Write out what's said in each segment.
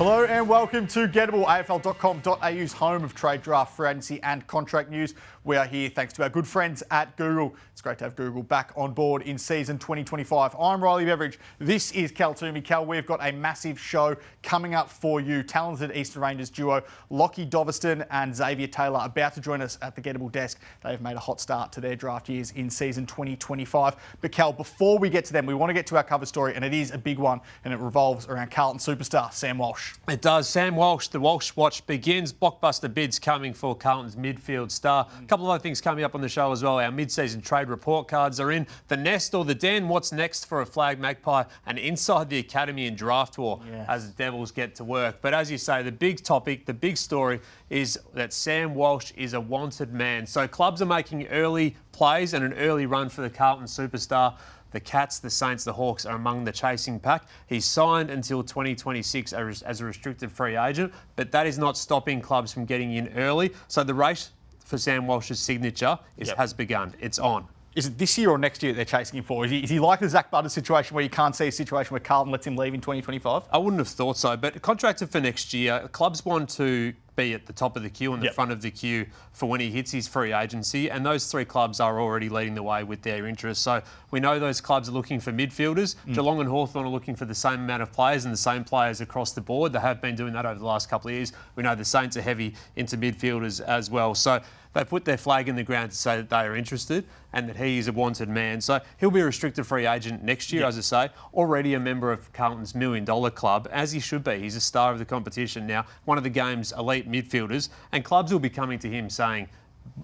Hello and welcome to Gettable, AFL.com.au's home of trade draft, free agency and contract news. We are here thanks to our good friends at Google. It's great to have Google back on board in season 2025. I'm Riley Beveridge. This is Twomey. Cal, we've got a massive show coming up for you. Talented Eastern Rangers duo Lockie Doverston and Xavier Taylor about to join us at the Gettable desk. They've made a hot start to their draft years in season 2025. But Cal, before we get to them, we want to get to our cover story, and it is a big one, and it revolves around Carlton superstar Sam Walsh. It does. Sam Walsh, the Walsh Watch begins. Blockbuster bids coming for Carlton's midfield star. A couple of other things coming up on the show as well. Our mid-season trade report cards are in. The nest or the den, what's next for a flag magpie, and inside the academy in draft war as the Devils get to work. But as you say, the big topic, the big story is that Sam Walsh is a wanted man. So clubs are making early plays and an early run for the Carlton superstar. The Cats, the Saints, the Hawks are among the chasing pack. He's signed until 2026 as a restricted free agent, but that is not stopping clubs from getting in early. So the race for Sam Walsh's signature has begun. It's on. Is it this year or next year that they're chasing him for? Is he like the Zach Butters situation where you can't see a situation where Carlton lets him leave in 2025? I wouldn't have thought so, but contracted for next year. Clubs want to be at the top of the queue and the front of the queue for when he hits his free agency, and those three clubs are already leading the way with their interest. So we know those clubs are looking for midfielders. Geelong and Hawthorn are looking for the same amount of players and the same players across the board. They have been doing that over the last couple of years. We know the Saints are heavy into midfielders as well. So they put their flag in the ground to say that they are interested and that he is a wanted man. So he'll be a restricted free agent next year, as I say, already a member of Carlton's $1 million club, as he should be. He's a star of the competition now, one of the game's elite midfielders, and clubs will be coming to him saying,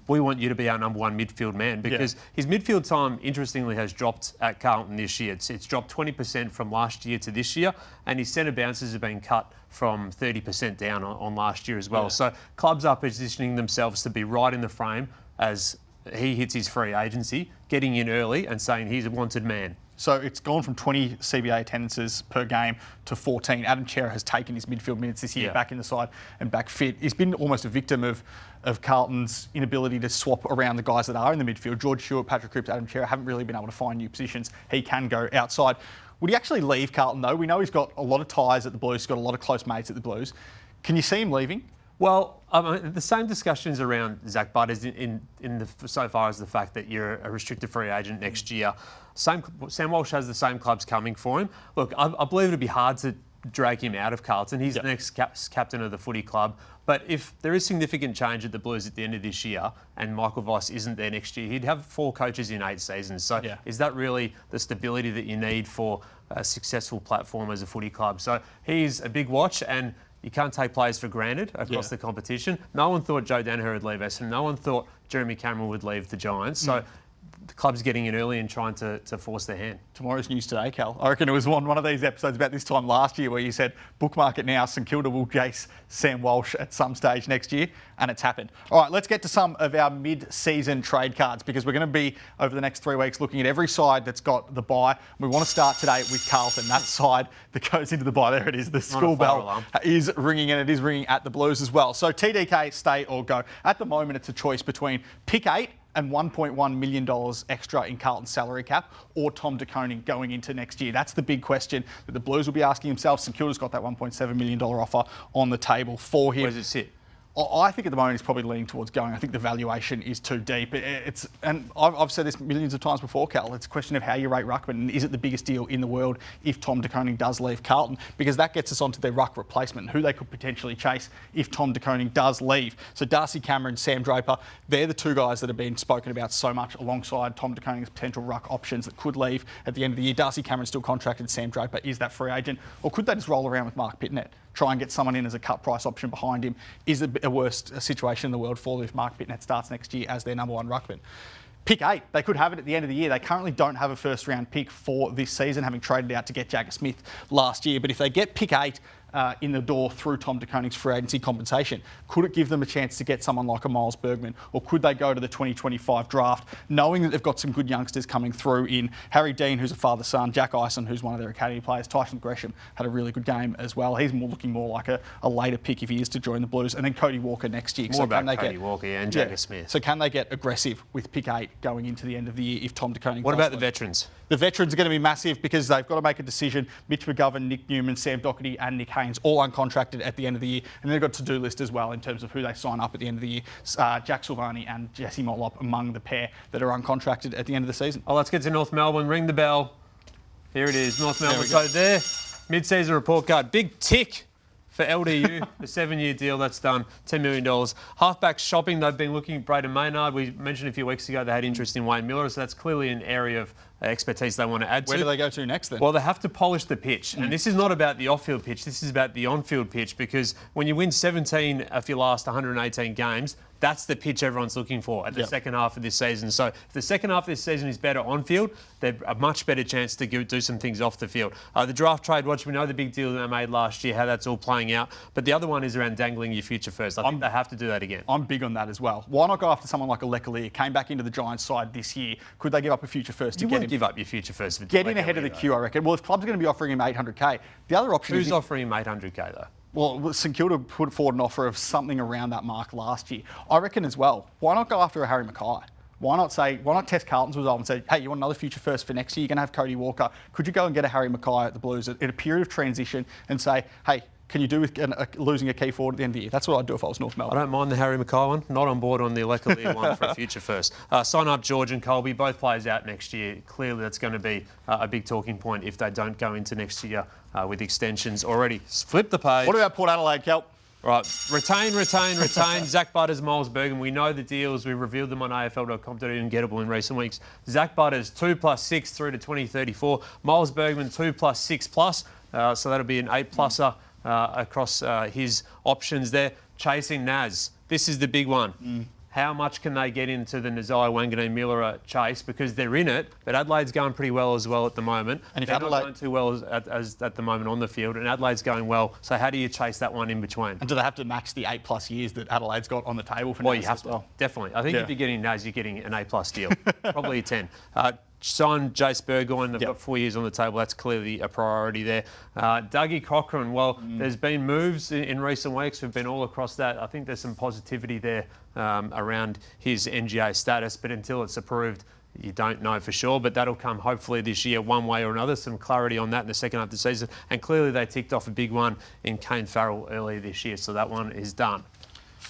we want you to be our number one midfield man, because his midfield time, interestingly, has dropped at Carlton this year. It's dropped 20% from last year to this year, and his centre bounces have been cut from 30% down on last year as well. So clubs are positioning themselves to be right in the frame as he hits his free agency, getting in early and saying he's a wanted man. So it's gone from 20 CBA attendances per game to 14. Adam Cerra has taken his midfield minutes this year back in the side and back fit. He's been almost a victim of Carlton's inability to swap around the guys that are in the midfield. George Stewart, Patrick Cripps, Adam Cerra haven't really been able to find new positions. He can go outside. Would he actually leave Carlton though? We know he's got a lot of ties at the Blues, he's got a lot of close mates at the Blues. Can you see him leaving? Well, the same discussions around Zach Butters so far as the fact that you're a restricted free agent next year. Sam Walsh has the same clubs coming for him. Look, I believe it'd be hard to drag him out of Carlton. He's the next captain of the footy club. But if there is significant change at the Blues at the end of this year and Michael Voss isn't there next year, he'd have 4 coaches in 8 seasons. So is that really the stability that you need for a successful platform as a footy club? So he's a big watch, and you can't take players for granted across the competition. No one thought Joe Danaher would leave Essendon. No one thought Jeremy Cameron would leave the Giants. So the club's getting in early and trying to force their hand. Tomorrow's news today, Cal. I reckon it was one of these episodes about this time last year where you said, bookmark it now, St Kilda will chase Sam Walsh at some stage next year, and it's happened. All right, let's get to some of our mid-season trade cards, because we're going to be, over the next 3 weeks, looking at every side that's got the bye. We want to start today with Carlton, that side that goes into the bye. There it is. The school bell is ringing, and it is ringing at the Blues as well. So TDK, stay or go. At the moment, it's a choice between pick 8 and $1.1 million extra in Carlton's salary cap, or Tom De Koning going into next year. That's the big question that the Blues will be asking themselves. St Kilda's got that $1.7 million offer on the table for him. Where does it sit? I think at the moment he's probably leaning towards going. I think the valuation is too deep. And I've said this millions of times before, Cal. It's a question of how you rate ruckman, and is it the biggest deal in the world if Tom De Koning does leave Carlton? Because that gets us onto their ruck replacement, who they could potentially chase if Tom De Koning does leave. So Darcy Cameron, Sam Draper, they're the two guys that have been spoken about so much alongside Tom De Koning's potential ruck options that could leave at the end of the year. Darcy Cameron's still contracted. Sam Draper is that free agent, or could they just roll around with Mark Pitnet? Try and get someone in as a cut price option behind him? Is it a worst situation in the world for them if Mark Pitnet starts next year as their number one ruckman? Pick 8, they could have it at the end of the year. They currently don't have a first round pick for this season, having traded out to get Jagger Smith last year. But if they get pick 8, in the door through Tom De Koning's free agency compensation? Could it give them a chance to get someone like a Miles Bergman, or could they go to the 2025 draft knowing that they've got some good youngsters coming through in Harry Dean, who's a father-son, Jack Ison, who's one of their academy players, Tyson Gresham had a really good game as well. He's looking more like a later pick if he is to join the Blues, and then Cody Walker next year. More about Cody Walker and Jagger Smith. So can they get aggressive with pick 8 going into the end of the year if Tom De Koning? What about the veterans? The veterans are going to be massive because they've got to make a decision. Mitch McGovern, Nick Newman, Sam Doherty and Nick campaigns, all uncontracted at the end of the year. And they've got a to-do list as well in terms of who they sign up at the end of the year. Jack Silvani and Jesse Motlop among the pair that are uncontracted at the end of the season. Oh, let's get to North Melbourne. Ring the bell. Here it is, North Melbourne. So there, mid-season report card. Big tick for LDU, the 7-year deal that's done, $10 million. Halfback shopping, they've been looking at Braden Maynard. We mentioned a few weeks ago they had interest in Wayne Miller, so that's clearly an area of expertise they want to add to. Where do they go to next then? Well, they have to polish the pitch. And this is not about the off-field pitch, this is about the on-field pitch, because when you win 17 of your last 118 games, that's the pitch everyone's looking for at the second half of this season. So if the second half of this season is better on-field, they're a much better chance to do some things off the field. The draft trade watch, we know the big deal that they made last year, how that's all playing out. But the other one is around dangling your future first. I think they have to do that again. I'm big on that as well. Why not go after someone like a Leclerc, came back into the Giants side this year? Could they give up a future first to get him? Give up your future first. Get in ahead of the queue, I reckon. Well, if clubs are going to be offering him $800K, the other option is... Who's offering him $800K though? Well, St Kilda put forward an offer of something around that mark last year. I reckon as well, why not go after a Harry Mackay? Why not test Carlton's resolve and say, hey, you want another future first for next year? You're going to have Cody Walker. Could you go and get a Harry Mackay at the Blues at a period of transition and say, hey, can you do with losing a key forward at the end of the year? That's what I'd do if I was North Melbourne. I don't mind the Harry Mackay one. Not on board on the Leclerc one for a future first. Sign up George and Colby, both players out next year. Clearly that's going to be a big talking point if they don't go into next year with extensions already. Flip the page. What about Port Adelaide, Kelp? Right, retain. Zach Butters, Miles Bergman. We know the deals. We revealed them on AFL.com.au and Gettable in recent weeks. Zach Butters, 2+6 through to 2034. Miles Bergman, 2+6+. So that'll be an 8+er across his options there. Chasing Naz. This is the big one. How much can they get into the Nazai Wanganeen Miller chase? Because they're in it, but Adelaide's going pretty well as well at the moment. And if they're not going too well as at the moment on the field, and Adelaide's going well. So how do you chase that one in between? And do they have to match the 8+ years that Adelaide's got on the table for Naz? Well, you have to. Definitely. I think if you're getting Naz, you're getting an A+ deal. Probably a 10. Signed Jace Burgoyne, they've got 4 years on the table. That's clearly a priority there. Dougie Cochrane, well, there's been moves in recent weeks. We've been all across that. I think there's some positivity there around his NGA status, but until it's approved, you don't know for sure. But that'll come hopefully this year one way or another. Some clarity on that in the second half of the season. And clearly they ticked off a big one in Kane Farrell earlier this year, so that one is done.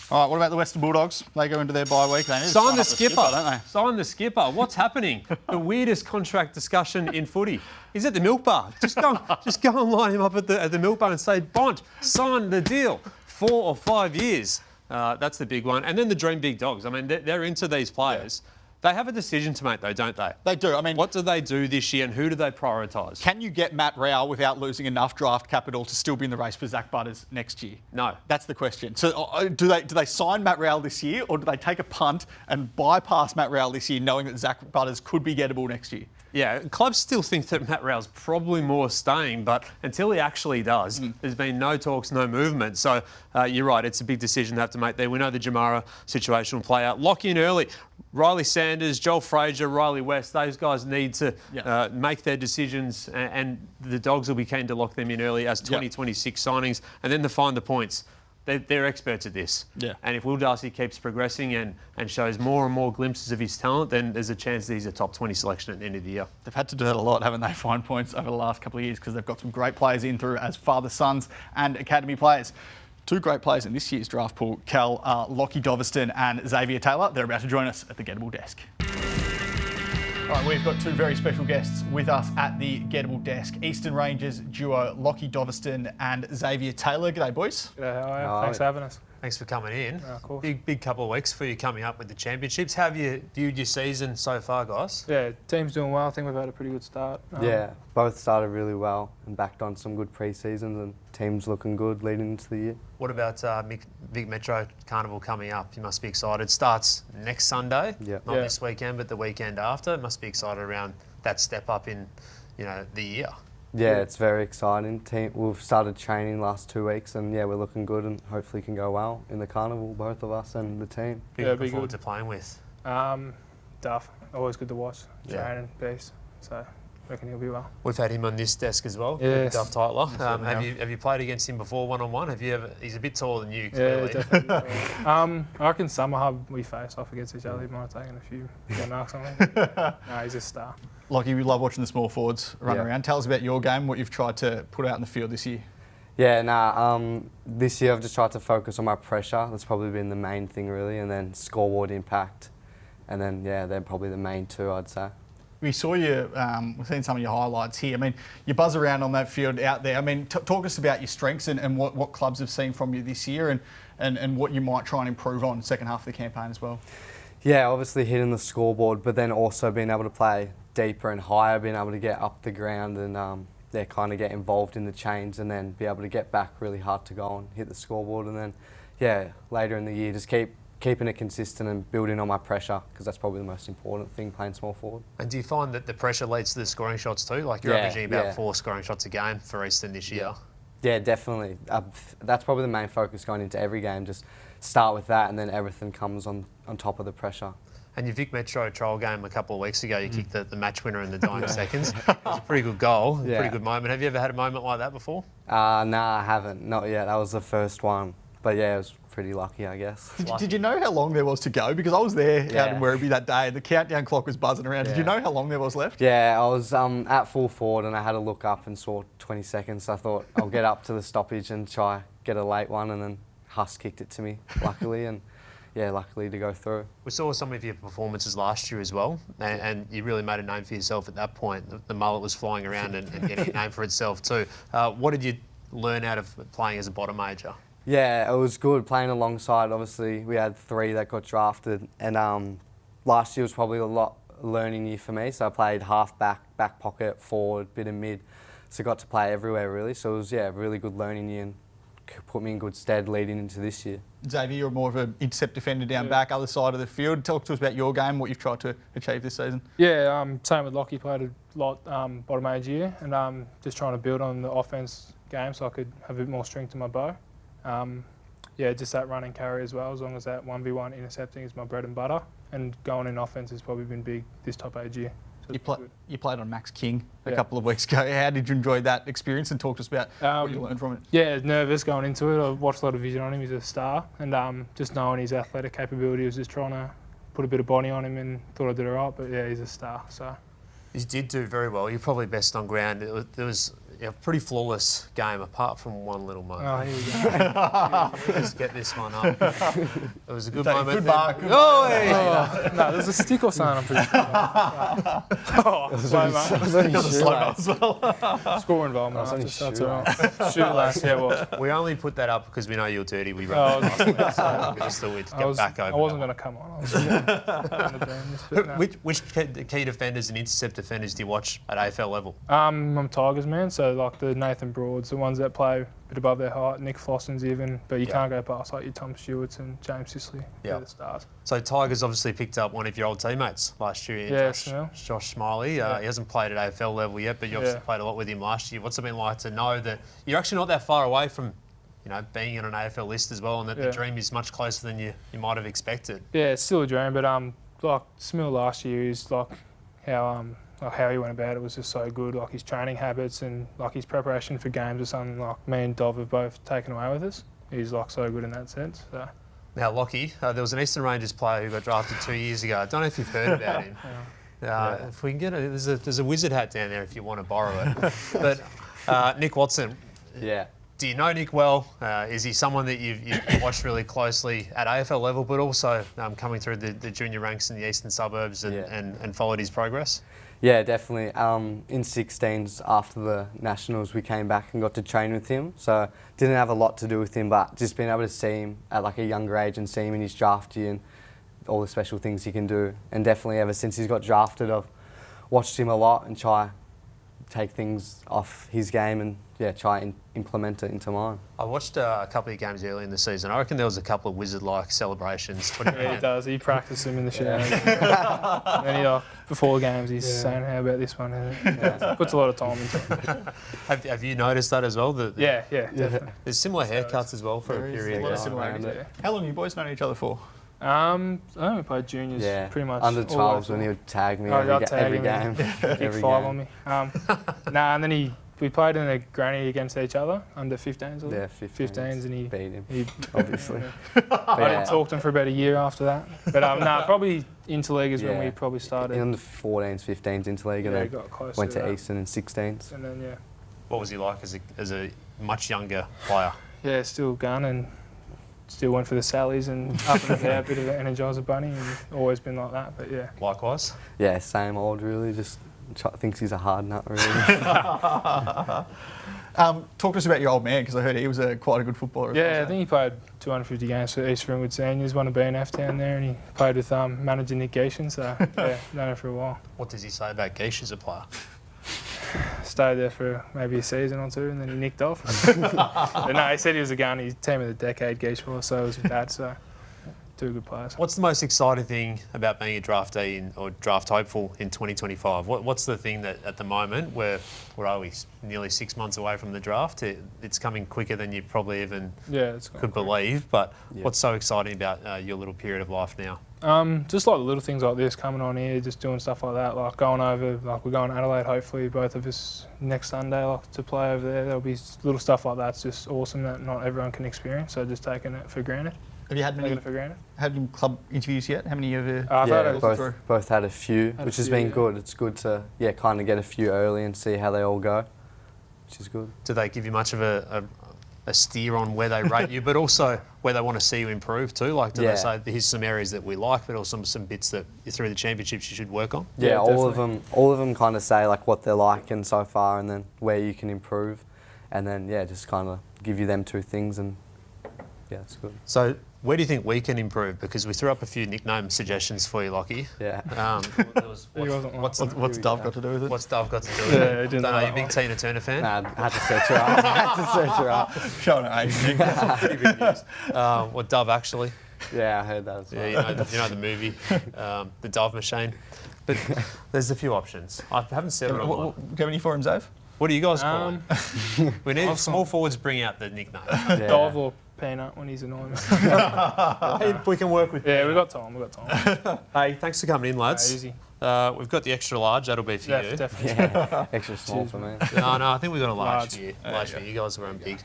All right, what about the Western Bulldogs? They go into their bye week. They need to sign the skipper, don't they? Sign the skipper. What's happening? The weirdest contract discussion in footy. He's at the milk bar. Just go and line him up at the milk bar and say, Bont, sign the deal. 4 or 5 years. That's the big one. And then the Dream Big Dogs. I mean, they're into these players. Yeah. They have a decision to make, though, don't they? They do. I mean, what do they do this year, and who do they prioritise? Can you get Matt Rowell without losing enough draft capital to still be in the race for Zach Butters next year? No. That's the question. So, do they sign Matt Rowell this year, or do they take a punt and bypass Matt Rowell this year, knowing that Zach Butters could be gettable next year? Yeah, clubs still think that Matt Rowell's probably more staying, but until he actually does, there's been no talks, no movement. So you're right, it's a big decision they have to make there. We know the Jamara situation will play out. Lock in early. Riley Sanders, Joel Frazier, Riley West, those guys need to make their decisions, and the Dogs will be keen to lock them in early as 2026 signings, and then to find the points. They're experts at this. Yeah. And if Will Darcy keeps progressing and shows more and more glimpses of his talent, then there's a chance that he's a top 20 selection at the end of the year. They've had to do that a lot, haven't they, find points over the last couple of years, because they've got some great players in through as father, sons and academy players. 2 great players in this year's draft pool, Cal, Lockie Doverston and Xavier Taylor. They're about to join us at the Gettable desk. All right, we've got 2 very special guests with us at the Gettable desk. Eastern Rangers duo Lockie Doverston and Xavier Taylor. G'day, boys. G'day, how are you? Thanks for having us. Thanks for coming in. Of course. Big couple of weeks for you coming up with the championships. How have you viewed your season so far, guys? Yeah, team's doing well. I think we've had a pretty good start. Yeah, both started really well and backed on some good pre-seasons, and team's looking good leading into the year. What about Big Metro Carnival coming up? You must be excited. Starts next Sunday, not this weekend, but the weekend after. Must be excited around that step up in, the year. Yeah, it's very exciting. We've started training last 2 weeks, and we're looking good, and hopefully can go well in the carnival, both of us and the team. Looking forward to playing with. Duff, always good to watch. Training, pace. So I reckon he'll be well. We've had him on this desk as well. Yes. Duff Tytler. Have you played against him before one-on-one? Have you ever? He's a bit taller than you, clearly. Yeah, definitely. I reckon Summer Hub we face off against each other. He might have taken a few marks on me. No, he's a star. Lockie, we love watching the small forwards run around. Tell us about your game, what you've tried to put out in the field this year. Yeah, nah. This year I've just tried to focus on my pressure. That's probably been the main thing, really, and then scoreboard impact, and then they're probably the main two, I'd say. We saw you, we've seen some of your highlights here. I mean, you buzz around on that field out there. I mean, talk us about your strengths and what clubs have seen from you this year and what you might try and improve on second half of the campaign as well. Yeah, obviously hitting the scoreboard, but then also being able to play deeper and higher, being able to get up the ground and kind of get involved in the chains and then be able to get back really hard to go and hit the scoreboard. And then, later in the year, just keeping it consistent and building on my pressure, because that's probably the most important thing playing small forward. And do you find that the pressure leads to the scoring shots too? Like you're averaging about 4 scoring shots a game for Eastern this year. Yeah, definitely. That's probably the main focus going into every game. Just start with that and then everything comes on top of the pressure. And your Vic Metro trial game a couple of weeks ago, you kicked the match winner in the dying seconds. It was a pretty good goal, pretty good moment. Have you ever had a moment like that before? Nah, I haven't. Not yet. That was the first one. But yeah, it was pretty lucky, I guess. Did you know how long there was to go? Because I was there out in Werribee that day and the countdown clock was buzzing around. Did you know how long there was left? Yeah, I was at full forward and I had to look up and saw 20 seconds. So I thought I'll get up to the stoppage and try get a late one, and then Huss kicked it to me, luckily, and luckily to go through. We saw some of your performances last year as well, and you really made a name for yourself at that point. The mullet was flying around and getting a name for itself too. What did you learn out of playing as a bottom major? Yeah, it was good playing alongside. Obviously, we had 3 that got drafted, and last year was probably a lot learning year for me. So I played half back, back pocket, forward, bit of mid. So I got to play everywhere really. So it was a really good learning year and put me in good stead leading into this year. Xavier, you're more of an intercept defender down back, other side of the field. Talk to us about your game, what you've tried to achieve this season. Yeah, same with Lockie, played a lot bottom age year, and just trying to build on the offense game so I could have a bit more strength in my bow. Just that run and carry as well, as long as that 1v1 intercepting is my bread and butter, and going in offense has probably been big this top age year. So you played on Max King a couple of weeks ago. How did you enjoy that experience, and talk to us about what you learned from it? Yeah, nervous going into it. I've watched a lot of vision on him. He's a star, and just knowing his athletic capability, I was just trying to put a bit of body on him and thought I did all right. But yeah, he's a star. So you did do very well. You're probably best on ground. There was a pretty flawless game, apart from one little moment. Oh, here we go. Let's get this one up. It was a good moment. Good mark. No, there's a stick or something, I'm pretty sure. Slow, mate. As well. Score involvement. That's all right. Shoot last, We only put that up because we know you're dirty. We run just thought we'd get back over. I wasn't going to come on. Which key defenders and intercept defenders do you watch at AFL level? I'm Tigers, man. So like the Nathan Broads, the ones that play a bit above their height, Nick Flossens even, but you can't go past like your Tom Stewarts and James Sisley. They're the stars. So Tigers obviously picked up one of your old teammates last year, Josh Smiley. He hasn't played at AFL level yet, but you obviously played a lot with him last year. What's it been like to know that you're actually not that far away from, being on an AFL list as well, and that the dream is much closer than you might have expected? Yeah, it's still a dream, but like Smil last year is like how he went about it was just so good. Like his training habits and like his preparation for games is something like me and Dov have both taken away with us. He's like so good in that sense. So. Now, Lockie, there was an Eastern Rangers player who got drafted 2 years ago. I don't know if you've heard about him. If we can get there's a wizard hat down there if you want to borrow it. But Nick Watson. Yeah. Do you know Nick well? Is he someone that you've watched really closely at AFL level, but also coming through the junior ranks in the eastern suburbs and followed his progress? Yeah, definitely. In 16s, after the Nationals, we came back and got to train with him. So didn't have a lot to do with him, but just being able to see him at like a younger age and see him in his draft year and all the special things he can do. And definitely ever since he's got drafted, I've watched him a lot and try take things off his game and try and implement it into mine. I watched a couple of games early in the season. I reckon there was a couple of wizard-like celebrations. Yeah, he does. He practices them in the shower. And then before games, he's saying, "How about this one?" Puts a lot of time into it. Have you noticed that as well? Yeah, definitely. There's similar haircuts as well for a period. A lot of similarities. How long have you boys known each other for? I only played juniors pretty much. Under 12s when he would tag me every game. Kick 5 on me. And then we played in a granny against each other, under 15s. Yeah, 15s, and he beat him, obviously. I didn't talk to him for about a year after that. But probably interleague is when we probably started. In the 14s, 15s interleague, and then got close went to Eastern in 16s. And then, What was he like as a much younger player? Yeah, still gun and still went for the sallies and up and about, a bit of an energizer bunny, and always been like that. But yeah. Likewise. Yeah, same old really. Just thinks he's a hard nut really. Talk to us about your old man, because I heard he was quite a good footballer. Yeah, I think he played 250 games for East Ringwood Seniors, won a BNF down there, and he played with manager Nick Geishan, so yeah, known him for a while. What does he say about Geish as a player? Stayed there for maybe a season or two, and then he nicked off. But no, he said he was a gun. He's team of the decade, Geish was, so it was with that, so two good players. What's the most exciting thing about being a draftee or draft hopeful in 2025? What's the thing that at the moment, where are we, nearly 6 months away from the draft? It's coming quicker than you probably even could believe, but what's so exciting about your little period of life now? Just like the little things like this, coming on here, just doing stuff like that, like going over, like we're going to Adelaide hopefully, both of us next Sunday, like to play over there. There'll be little stuff like that. It's just awesome that not everyone can experience, so just taking it for granted. Have you had many club interviews yet? How many of you? Both had a few, which has been good. It's good to kind of get a few early and see how they all go, which is good. Do they give you much of a steer on where they rate you, but also where they want to see you improve too? Like, do they say here's some areas that we like, but also some bits that through the championships you should work on? Yeah, all of them kind of say like what they're like and so far, and then where you can improve, and then just kind of give you them two things, and it's good. So where do you think we can improve? Because we threw up a few nickname suggestions for you, Lockie. Yeah. What's Dove got to do with it? What's Dove got to do with it? Don't know, you a big Tina Turner fan? Nah, I had to search her up. Showing her age, Nick. Pretty big news. What Dove actually? Yeah, I heard that as well. Yeah, you know the movie, The Dove Machine. But there's a few options. I haven't said it online. Do you have any for him, Zave? What do you guys call it? We need small forwards bring out the nickname. Dove or Peanut when he's annoying. We can work with we've got time. Hey, thanks for coming in, lads. Easy. We've got the extra large, that'll be for you. Definitely. Yeah, extra small for me. No, I think we've got a large for you. Large for you. You guys are big.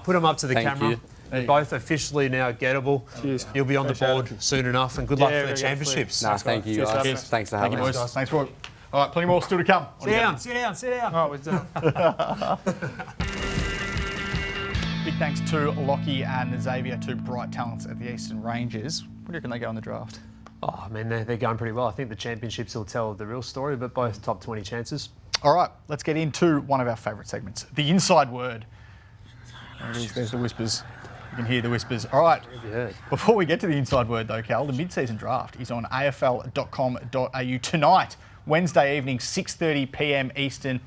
Put them up to the Thank camera. you. You're both officially now Gettable. Cheers. You'll be on the board soon enough, and good luck for the championships. No, thank you guys. Cheers. Thanks for having Thank you, us. boys. Thanks for it. All right, plenty more still to come. Sit down. Oh, we're done. Big thanks to Lockie and Xavier, two bright talents at the Eastern Rangers. What do you reckon they go in the draft? Oh, man, they're going pretty well. I think the championships will tell the real story, but both top 20 chances. All right, let's get into one of our favourite segments, the inside word. There's the whispers. You can hear the whispers. All right, before we get to the inside word though, Cal, the mid-season draft is on afl.com.au tonight, Wednesday evening, 6:30 p.m. Eastern.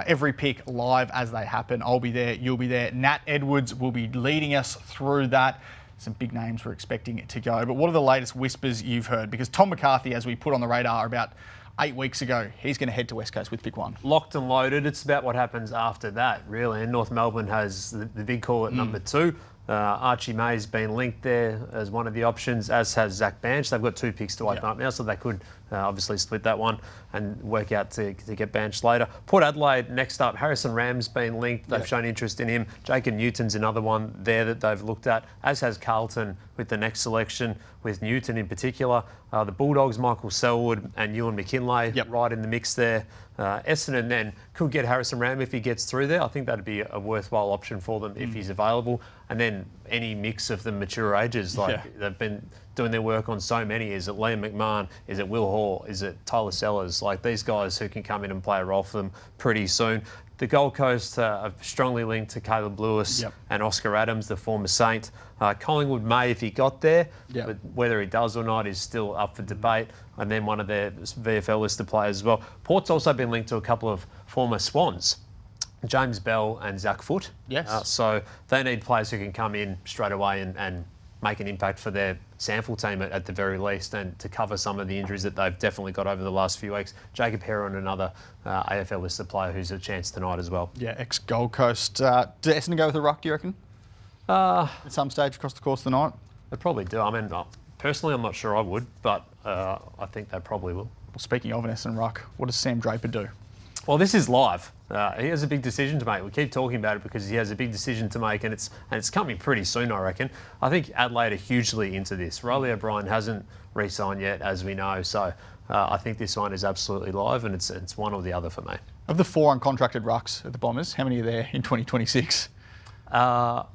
Every pick live as they happen. I'll be there, you'll be there. Nat Edwards will be leading us through that. Some big names we're expecting it to go. But what are the latest whispers you've heard? Because Tom McCarthy, as we put on the radar about 8 weeks ago, he's going to head to West Coast with pick 1. Locked and loaded. It's about what happens after that, really. And North Melbourne has the big call at number 2. Archie May's been linked there as one of the options, as has Zach Banch. They've got 2 picks to open up now, so they could obviously split that one and work out to get Banch later. Port Adelaide next up. Harrison Ram's been linked. They've shown interest in him. Jacob Newton's another one there that they've looked at, as has Carlton with the next selection, with Newton in particular. The Bulldogs, Michael Selwood and Ewan McKinlay right in the mix there. Essendon then could get Harrison Ram if he gets through there. I think that'd be a worthwhile option for them if he's available. And then any mix of the mature ages, they've been doing their work on so many. Is it Liam McMahon? Is it Will Hall? Is it Tyler Sellers? Like these guys who can come in and play a role for them pretty soon. The Gold Coast are strongly linked to Caleb Lewis and Oscar Adams, the former Saint. Collingwood may if he got there, but whether he does or not is still up for debate. And then one of their VFL listed players as well. Port's also been linked to a couple of former Swans, James Bell and Zach Foote. Yes. So they need players who can come in straight away and make an impact for their sample team at the very least, and to cover some of the injuries that they've definitely got over the last few weeks. Jacob Heron, another AFL listed player who's a chance tonight as well. Yeah, ex-Gold Coast. Do Essendon go with a ruck, do you reckon? At some stage across the course of the night? They probably do. I mean, personally, I'm not sure I would, but I think they probably will. Well, speaking of an Essendon ruck, what does Sam Draper do? Well, this is live. He has a big decision to make. We keep talking about it because he has a big decision to make, and it's coming pretty soon, I reckon. I think Adelaide are hugely into this. Riley O'Brien hasn't re-signed yet, as we know, so I think this one is absolutely live, and it's one or the other for me. Of the 4 uncontracted rucks at the Bombers, how many are there in 2026? No,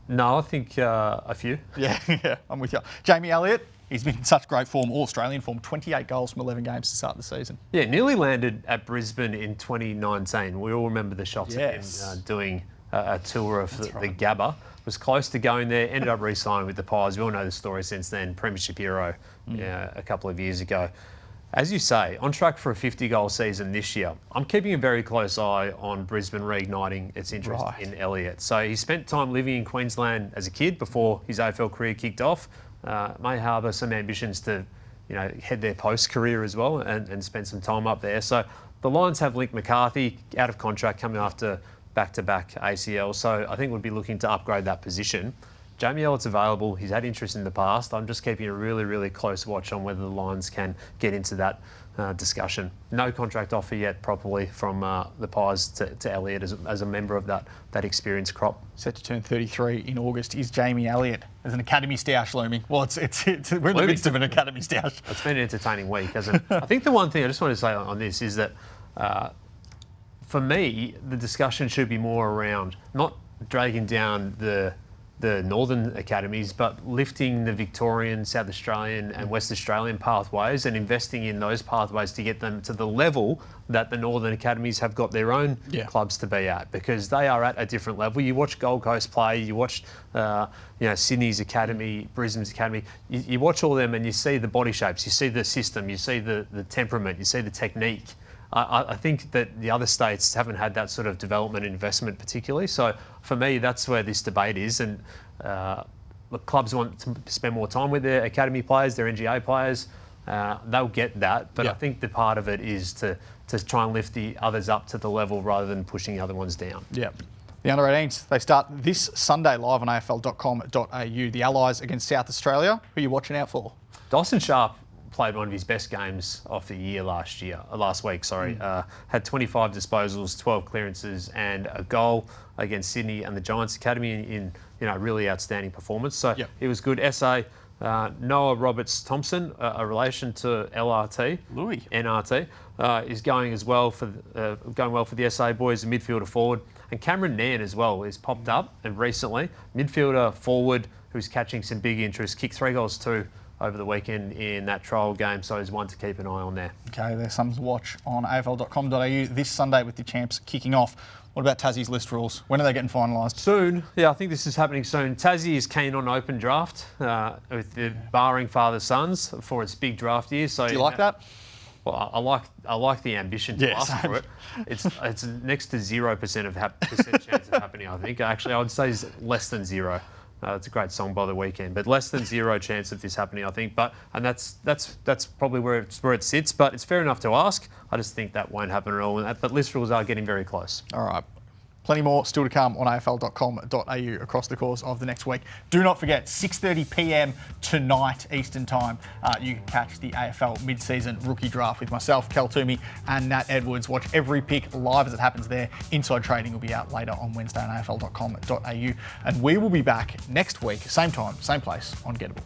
I think a few. Yeah, I'm with you. Jamie Elliott, he's been in such great form, all Australian form, 28 goals from 11 games to start the season. Yeah, nearly landed at Brisbane in 2019. We all remember the shots of him doing a tour of the Gabba. Was close to going there, ended up re-signing with the Pies. We all know the story since then, Premiership hero a couple of years ago. As you say, on track for a 50-goal season this year. I'm keeping a very close eye on Brisbane reigniting its interest in Elliott. So he spent time living in Queensland as a kid before his AFL career kicked off. May harbour some ambitions to, head their post-career as well and spend some time up there. So the Lions have Link McCarthy out of contract coming after back-to-back ACL. So I think we'd be looking to upgrade that position. Jamie Elliott's available. He's had interest in the past. I'm just keeping a really, really close watch on whether the Lions can get into that discussion. No contract offer yet properly from the Pies to Elliott as a member of that experienced crop. Set to turn 33 in August. Is Jamie Elliott as an academy stoush looming? Well, we're in the midst of an academy stoush. It's been an entertaining week, hasn't it? I think the one thing I just want to say on this is that for me, the discussion should be more around not dragging down the northern academies, but lifting the Victorian, South Australian and West Australian pathways and investing in those pathways to get them to the level that the northern academies have got their own clubs to be at, because they are at a different level. You watch Gold Coast play, you watch Sydney's academy, Brisbane's academy, you watch all them and you see the body shapes, you see the system, you see the temperament, you see the technique. I think that the other states haven't had that sort of development investment particularly. So for me, that's where this debate is. And the clubs want to spend more time with their academy players, their NGA players. They'll get that. But I think the part of it is to try and lift the others up to the level rather than pushing the other ones down. Yeah. The under-18s, they start this Sunday live on afl.com.au. The Allies against South Australia. Who are you watching out for? Dawson Sharp played one of his best games of the year last week. Had 25 disposals, 12 clearances and a goal against Sydney and the Giants Academy in really outstanding performance. So it was good. SA, Noah Roberts-Thompson, a relation to LRT, Louis. NRT, is going well for the SA boys, a midfielder forward. And Cameron Nairn as well is popped up and recently, midfielder forward who's catching some big interest, kicked 3 goals too over the weekend in that trial game, so he's one to keep an eye on there. Okay, there's something to watch on afl.com.au this Sunday with the champs kicking off. What about Tassie's list rules? When are they getting finalised? Soon. Yeah, I think this is happening soon. Tassie is keen on open draft with the barring father-sons for its big draft year. So do you like that? Well, I like the ambition to ask for it. It's next to 0% percent chance of happening, I think. Actually, I would say it's less than 0. It's a great song by The Weeknd, but less than 0 chance of this happening, I think. And that's probably where it sits. But it's fair enough to ask. I just think that won't happen at all. But list rules are getting very close. All right. Plenty more still to come on afl.com.au across the course of the next week. Do not forget, 6:30 p.m. tonight Eastern Time, you can catch the AFL mid-season rookie draft with myself, Kel Twomey and Nat Edwards. Watch every pick live as it happens there. Inside trading will be out later on Wednesday on afl.com.au. And we will be back next week, same time, same place on Gettable.